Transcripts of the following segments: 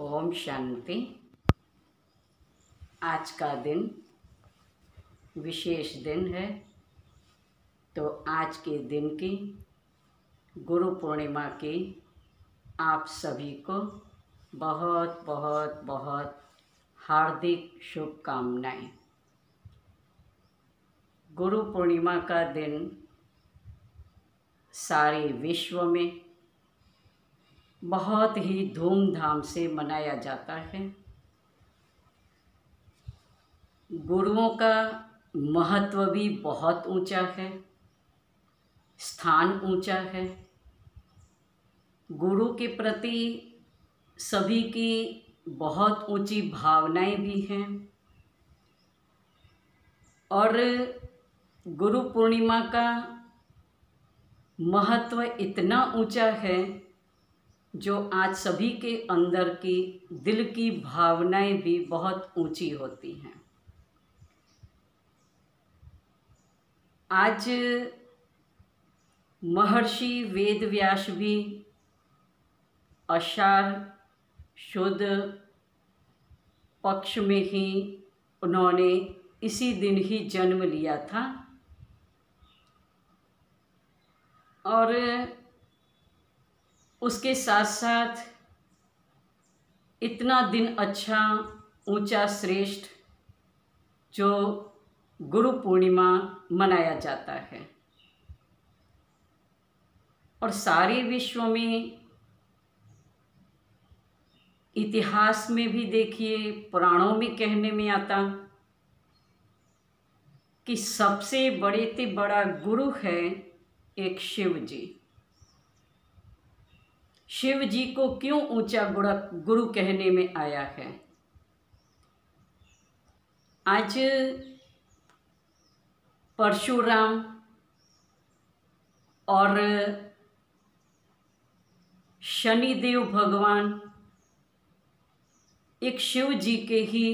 ओम शांति। आज का दिन विशेष दिन है। तो आज के दिन की गुरु पूर्णिमा की आप सभी को बहुत बहुत बहुत हार्दिक शुभकामनाएं। गुरु पूर्णिमा का दिन सारे विश्व में बहुत ही धूमधाम से मनाया जाता है। गुरुओं का महत्व भी बहुत ऊंचा है, स्थान ऊंचा है। गुरु के प्रति सभी की बहुत ऊंची भावनाएं भी हैं और गुरु पूर्णिमा का महत्व इतना ऊंचा है जो आज सभी के अंदर की दिल की भावनाएं भी बहुत ऊंची होती हैं। आज महर्षि वेदव्यास भी आषाढ़ शुद्ध पक्ष में ही उन्होंने इसी दिन ही जन्म लिया था और उसके साथ साथ इतना दिन अच्छा ऊंचा श्रेष्ठ जो गुरु पूर्णिमा मनाया जाता है। और सारे विश्व में इतिहास में भी देखिए, पुराणों में कहने में आता कि सबसे बड़े से बड़ा गुरु है एक शिव जी। शिव जी को क्यों ऊंचा गुरु कहने में आया है? आज परशुराम और शनिदेव भगवान एक शिव जी के ही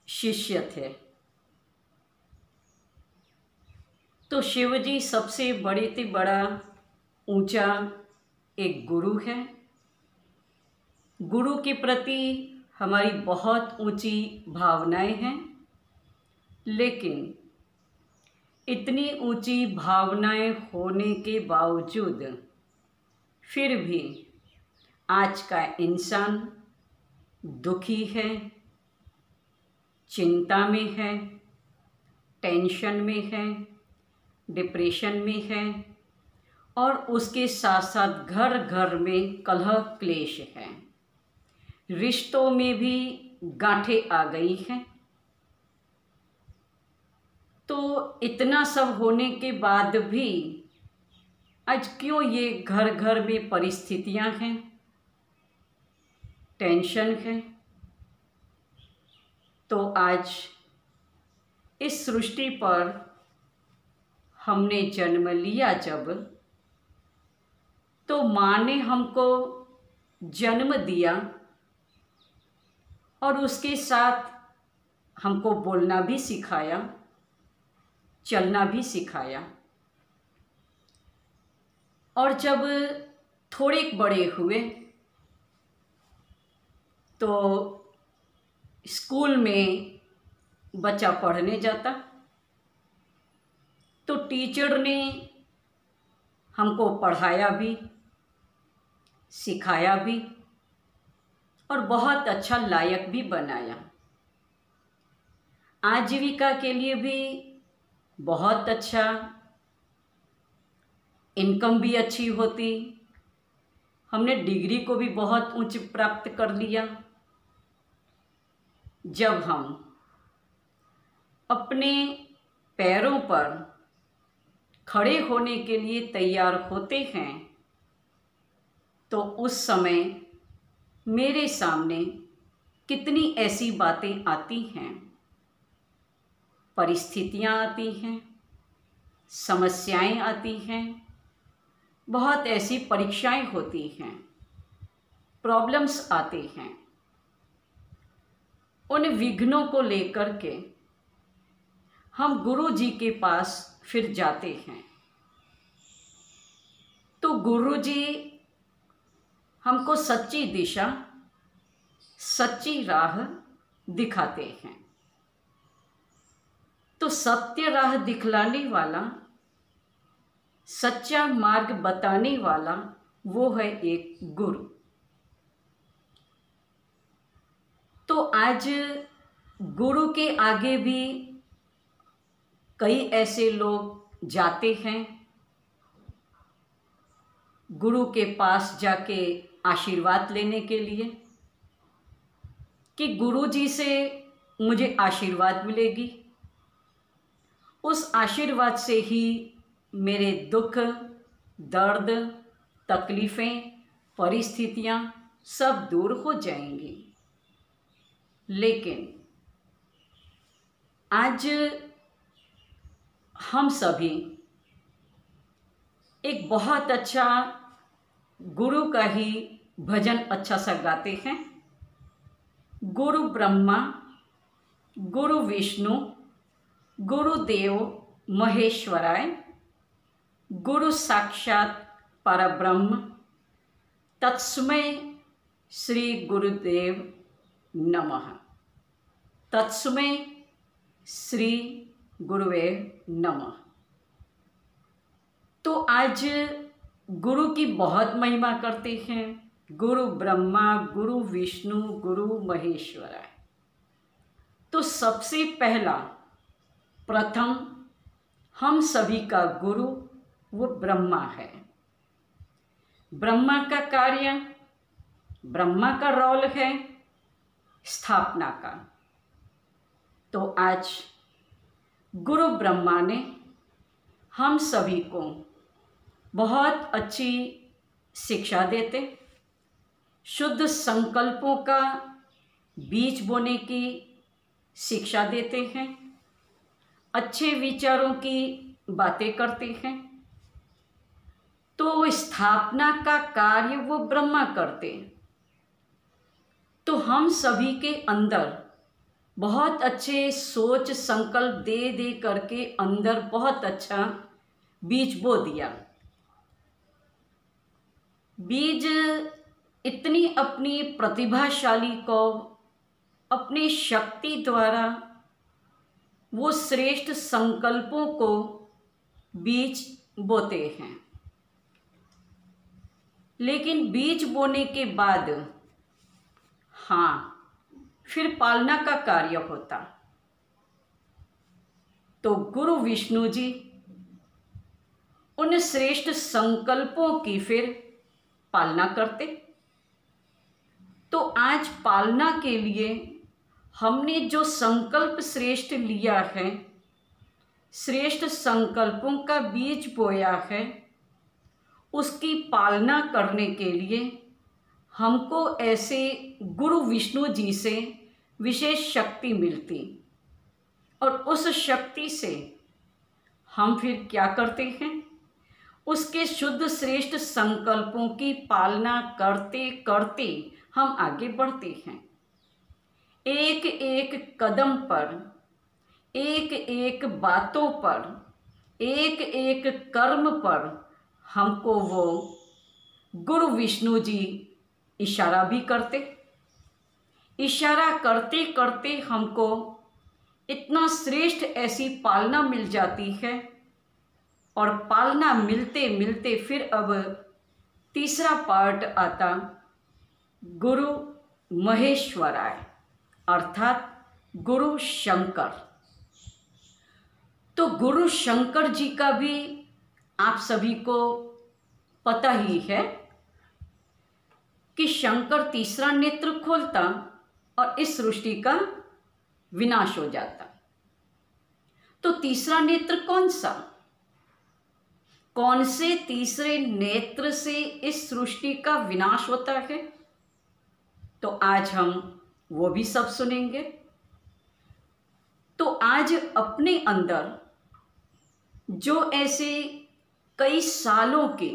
शिष्य थे। तो शिव जी सबसे बड़े से बड़ा ऊंचा एक गुरु है। गुरु के प्रति हमारी बहुत ऊंची भावनाएं हैं, लेकिन इतनी ऊंची भावनाएं होने के बावजूद फिर भी आज का इंसान दुखी है, चिंता में है, टेंशन में है, डिप्रेशन में है और उसके साथ साथ घर घर में कलह क्लेश है। रिश्तों में भी गांठें आ गई हैं। तो इतना सब होने के बाद भी आज क्यों ये घर घर में परिस्थितियां हैं, टेंशन है? तो आज इस सृष्टि पर हमने जन्म लिया जब, तो माँ ने हमको जन्म दिया और उसके साथ हमको बोलना भी सिखाया, चलना भी सिखाया। और जब थोड़े बड़े हुए तो स्कूल में बच्चा पढ़ने जाता तो टीचर ने हमको पढ़ाया भी, सिखाया भी और बहुत अच्छा लायक भी बनाया। आजीविका के लिए भी बहुत अच्छा, इनकम भी अच्छी होती। हमने डिग्री को भी बहुत उच्च प्राप्त कर लिया। जब हम अपने पैरों पर खड़े होने के लिए तैयार होते हैं तो उस समय मेरे सामने कितनी ऐसी बातें आती हैं, परिस्थितियां आती हैं, समस्याएं आती हैं, बहुत ऐसी परीक्षाएं होती हैं, प्रॉब्लम्स आते हैं। उन विघ्नों को लेकर के हम गुरु जी के पास फिर जाते हैं। तो गुरु जी हमको सच्ची दिशा, सच्ची राह दिखाते हैं। तो सत्य राह दिखलाने वाला, सच्चा मार्ग बताने वाला वो है एक गुरु। तो आज गुरु के आगे भी कई ऐसे लोग जाते हैं, गुरु के पास जाके आशीर्वाद लेने के लिए कि गुरु जी से मुझे आशीर्वाद मिलेगी, उस आशीर्वाद से ही मेरे दुख, दर्द, तकलीफ़ें, परिस्थितियाँ सब दूर हो जाएंगी। लेकिन आज हम सभी एक बहुत अच्छा गुरु का ही भजन अच्छा सा गाते हैं। गुरु ब्रह्मा, गुरु विष्णु, गुरुदेव महेश्वराय, गुरु साक्षात परब्रह्म, तत्स्मै श्री गुरुदेव नमः। तत्स्मै श्री गुरुवे नमः। तो आज गुरु की बहुत महिमा करते हैं। गुरु ब्रह्मा, गुरु विष्णु, गुरु महेश्वराय। तो सबसे पहला प्रथम हम सभी का गुरु वो ब्रह्मा है। ब्रह्मा का कार्य, ब्रह्मा का रोल है स्थापना का। तो आज गुरु ब्रह्मा ने हम सभी को बहुत अच्छी शिक्षा देते, शुद्ध संकल्पों का बीज बोने की शिक्षा देते हैं, अच्छे विचारों की बातें करते हैं। तो स्थापना का कार्य वो ब्रह्मा करते। तो हम सभी के अंदर बहुत अच्छे सोच संकल्प दे दे करके अंदर बहुत अच्छा बीज बो दिया। बीज इतनी अपनी प्रतिभाशाली को अपनी शक्ति द्वारा वो श्रेष्ठ संकल्पों को बीज बोते हैं। लेकिन बीज बोने के बाद फिर पालना का कार्य होता। तो गुरु विष्णु जी उन श्रेष्ठ संकल्पों की फिर पालना करते। तो आज पालना के लिए हमने जो संकल्प श्रेष्ठ लिया है, श्रेष्ठ संकल्पों का बीज बोया है, उसकी पालना करने के लिए हमको ऐसे गुरु विष्णु जी से विशेष शक्ति मिलती। और उस शक्ति से हम फिर क्या करते हैं, उसके शुद्ध श्रेष्ठ संकल्पों की पालना करते करते हम आगे बढ़ते हैं। एक एक कदम पर, एक एक बातों पर, एक एक कर्म पर हमको वो गुरु विष्णु जी इशारा भी करते। इशारा करते करते हमको इतना श्रेष्ठ ऐसी पालना मिल जाती है। और पालना मिलते मिलते फिर अब तीसरा पार्ट आता गुरु महेश्वराय अर्थात गुरु शंकर। तो गुरु शंकर जी का भी आप सभी को पता ही है कि शंकर तीसरा नेत्र खोलता और इस सृष्टि का विनाश हो जाता। तो तीसरा नेत्र कौन सा, कौन से तीसरे नेत्र से इस सृष्टि का विनाश होता है, तो आज हम वो भी सब सुनेंगे। तो आज अपने अंदर जो ऐसे कई सालों के,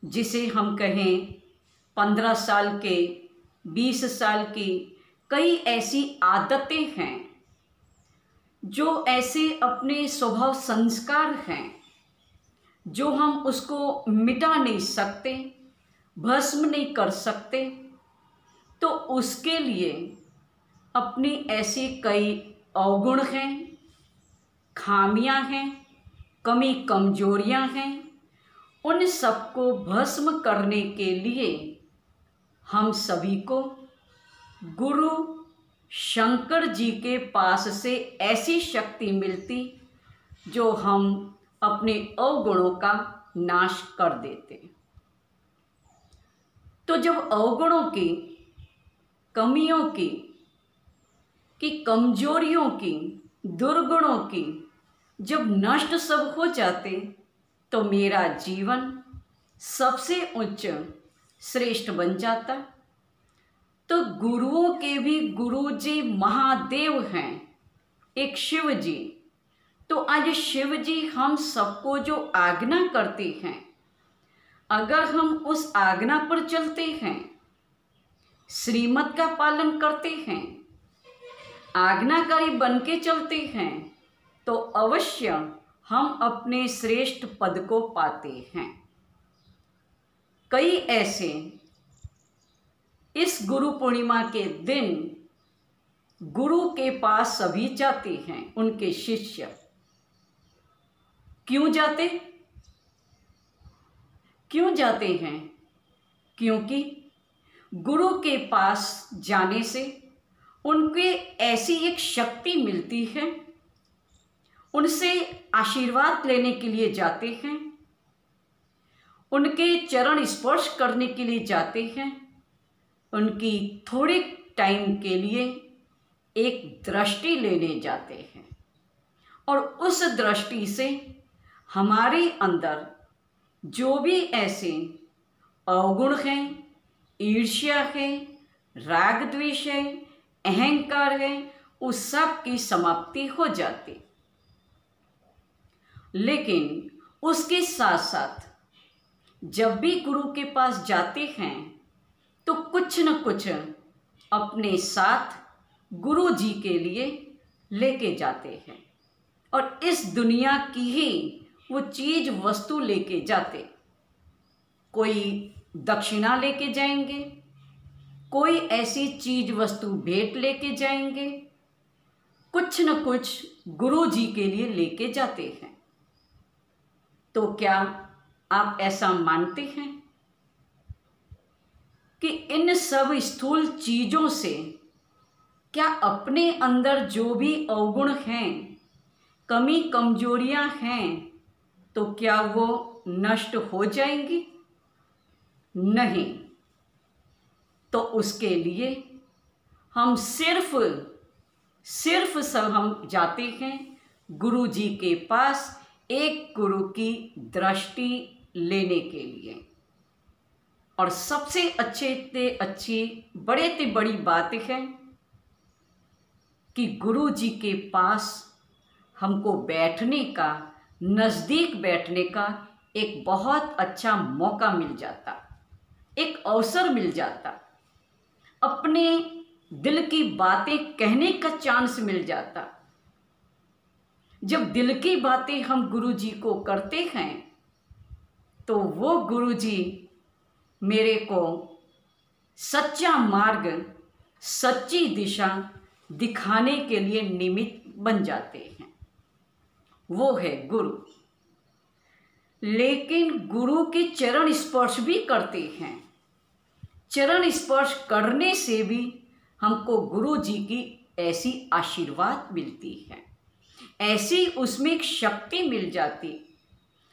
जिसे हम कहें 15 साल के, 20 साल की कई ऐसी आदतें हैं, जो ऐसे अपने स्वभाव संस्कार हैं, जो हम उसको मिटा नहीं सकते, भस्म नहीं कर सकते, तो उसके लिए अपनी ऐसी कई अवगुण हैं, खामियां हैं, कमी कमजोरियां हैं। उन सबको भस्म करने के लिए हम सभी को गुरु शंकर जी के पास से ऐसी शक्ति मिलती जो हम अपने अवगुणों का नाश कर देते। तो जब अवगुणों की, कमियों की कमजोरियों की, दुर्गुणों की जब नष्ट सब हो जाते तो मेरा जीवन सबसे उच्च श्रेष्ठ बन जाता। तो गुरुओं के भी गुरु जी महादेव हैं, एक शिव जी। तो आज शिव जी हम सबको जो आज्ञा करते हैं, अगर हम उस आज्ञा पर चलते हैं, श्रीमत का पालन करते हैं, आज्ञाकारी बन के चलते हैं, तो अवश्य हम अपने श्रेष्ठ पद को पाते हैं। कई ऐसे इस गुरु पूर्णिमा के दिन गुरु के पास सभी जाते हैं, उनके शिष्य। क्यों जाते हैं? क्योंकि गुरु के पास जाने से उनके ऐसी एक शक्ति मिलती है, उनसे आशीर्वाद लेने के लिए जाते हैं, उनके चरण स्पर्श करने के लिए जाते हैं, उनकी थोड़े टाइम के लिए एक दृष्टि लेने जाते हैं, और उस दृष्टि से हमारे अंदर जो भी ऐसे अवगुण हैं, ईर्ष्या है, राग द्वेष है, अहंकार है, उस सब की समाप्ति हो जाती। लेकिन उसके साथ साथ जब भी गुरु के पास जाते हैं तो कुछ न कुछ अपने साथ गुरु जी के लिए लेके जाते हैं, और इस दुनिया की ही वो चीज वस्तु लेके जाते। कोई दक्षिणा लेके जाएंगे, कोई ऐसी चीज वस्तु भेंट लेके जाएंगे, कुछ न कुछ गुरु जी के लिए लेके जाते हैं। तो क्या आप ऐसा मानते हैं कि इन सब स्थूल चीजों से क्या अपने अंदर जो भी अवगुण हैं, कमी कमजोरियां हैं, तो क्या वो नष्ट हो जाएंगी? नहीं। तो उसके लिए हम सिर्फ सब हम जाते हैं गुरु जी के पास, एक गुरु की दृष्टि लेने के लिए। और सबसे अच्छी बड़े ते बड़ी बात है कि गुरु जी के पास हमको बैठने का, नज़दीक बैठने का एक बहुत अच्छा मौका मिल जाता, एक अवसर मिल जाता, अपने दिल की बातें कहने का चांस मिल जाता। जब दिल की बातें हम गुरु जी को करते हैं तो वो गुरु जी मेरे को सच्चा मार्ग, सच्ची दिशा दिखाने के लिए निमित्त बन जाते हैं। वो है गुरु। लेकिन गुरु के चरण स्पर्श भी करते हैं। चरण स्पर्श करने से भी हमको गुरु जी की ऐसी आशीर्वाद मिलती है, ऐसी उसमें एक शक्ति मिल जाती,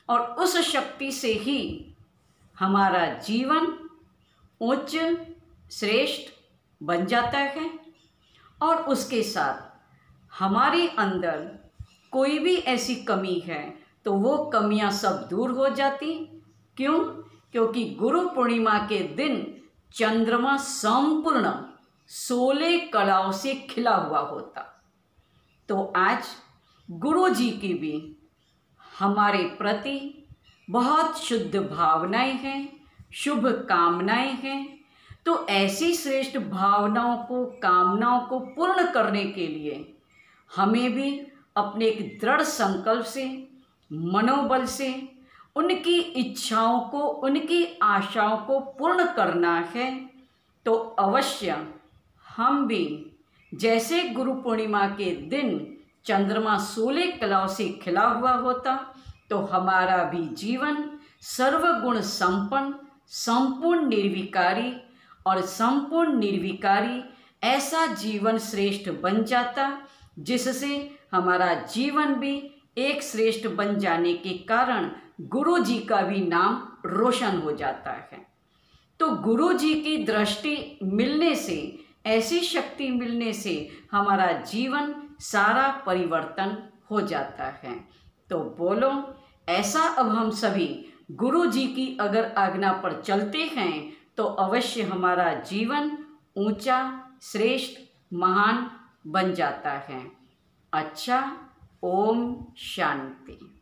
और उस शक्ति से ही हमारा जीवन उच्च श्रेष्ठ बन जाता है। और उसके साथ हमारे अंदर कोई भी ऐसी कमी है तो वो कमियां सब दूर हो जाती। क्यों? क्योंकि गुरु पूर्णिमा के दिन चंद्रमा संपूर्ण 16 कलाओं से खिला हुआ होता। तो आज गुरु जी की भी हमारे प्रति बहुत शुद्ध भावनाएं हैं, शुभ कामनाएं हैं। तो ऐसी श्रेष्ठ भावनाओं को, कामनाओं को पूर्ण करने के लिए हमें भी अपने एक दृढ़ संकल्प से, मनोबल से उनकी इच्छाओं को, उनकी आशाओं को पूर्ण करना है। तो अवश्य हम भी जैसे गुरु पूर्णिमा के दिन चंद्रमा 16 कलाओं से खिला हुआ होता, तो हमारा भी जीवन सर्वगुण संपन्न, संपूर्ण निर्विकारी और संपूर्ण निर्विकारी ऐसा जीवन श्रेष्ठ बन जाता, जिससे हमारा जीवन भी एक श्रेष्ठ बन जाने के कारण गुरु जी का भी नाम रोशन हो जाता है। तो गुरु जी की दृष्टि मिलने से, ऐसी शक्ति मिलने से हमारा जीवन सारा परिवर्तन हो जाता है। तो बोलो, ऐसा अब हम सभी गुरु जी की अगर आज्ञा पर चलते हैं तो अवश्य हमारा जीवन ऊंचा, श्रेष्ठ, महान बन जाता है। अच्छा, ओम शांति।